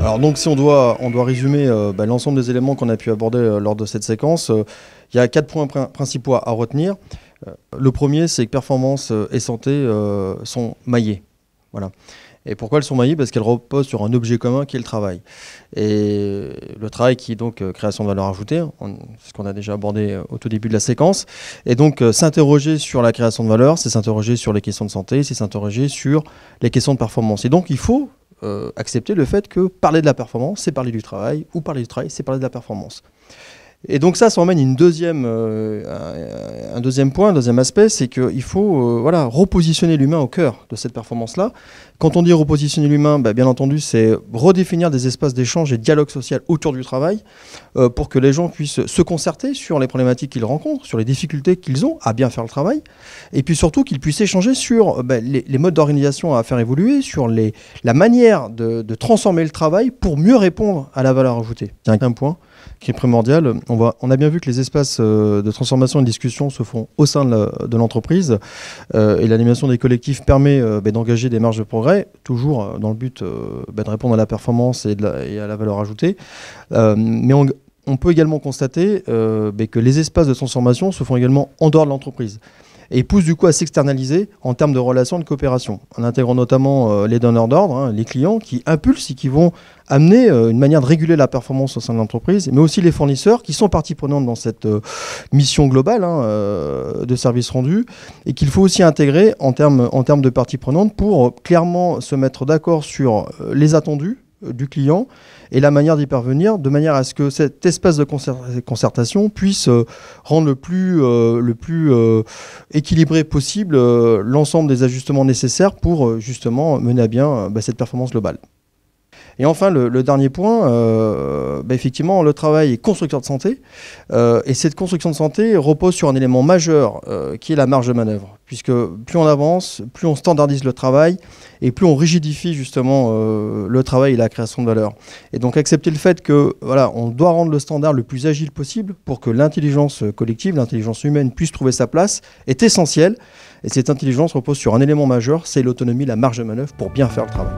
Alors donc si on doit résumer l'ensemble des éléments qu'on a pu aborder lors de cette séquence, il y a 4 points principaux à retenir. Le premier, c'est que performance et santé sont maillées. Voilà. Et pourquoi elles sont maillées? Parce qu'elles reposent sur un objet commun qui est le travail. Et le travail qui est donc création de valeur ajoutée, c'est ce qu'on a déjà abordé au tout début de la séquence. Et donc s'interroger sur la création de valeur, c'est s'interroger sur les questions de santé, c'est s'interroger sur les questions de performance. Et donc il faut accepter le fait que parler de la performance, c'est parler du travail, ou parler du travail, c'est parler de la performance. Et donc ça emmène un deuxième point, un deuxième aspect, c'est qu'il faut repositionner l'humain au cœur de cette performance-là. Quand on dit repositionner l'humain, bien entendu, c'est redéfinir des espaces d'échange et de dialogue social autour du travail pour que les gens puissent se concerter sur les problématiques qu'ils rencontrent, sur les difficultés qu'ils ont à bien faire le travail, et puis surtout qu'ils puissent échanger sur les modes d'organisation à faire évoluer, sur la manière de transformer le travail pour mieux répondre à la valeur ajoutée. C'est un point qui est primordial. On a bien vu que les espaces de transformation et de discussion se font au sein de l'entreprise et l'animation des collectifs permet d'engager des marges de progrès, toujours dans le but de répondre à la performance et à la valeur ajoutée. Mais on peut également constater que les espaces de transformation se font également en dehors de l'entreprise et poussent du coup à s'externaliser en termes de relations de coopération, en intégrant notamment les donneurs d'ordre, les clients qui impulsent et qui vont amener une manière de réguler la performance au sein de l'entreprise, mais aussi les fournisseurs qui sont partie prenante dans cette mission globale de services rendus et qu'il faut aussi intégrer en termes de parties prenantes pour clairement se mettre d'accord sur les attendus du client et la manière d'y parvenir, de manière à ce que cet espace de concertation puisse rendre le plus équilibré possible l'ensemble des ajustements nécessaires pour justement mener à bien cette performance globale. Et enfin, le dernier point, effectivement, le travail est constructeur de santé. Et cette construction de santé repose sur un élément majeur qui est la marge de manœuvre. Puisque plus on avance, plus on standardise le travail et plus on rigidifie justement le travail et la création de valeur. Et donc accepter le fait que on doit rendre le standard le plus agile possible pour que l'intelligence collective, l'intelligence humaine puisse trouver sa place est essentiel. Et cette intelligence repose sur un élément majeur, c'est l'autonomie, la marge de manœuvre pour bien faire le travail.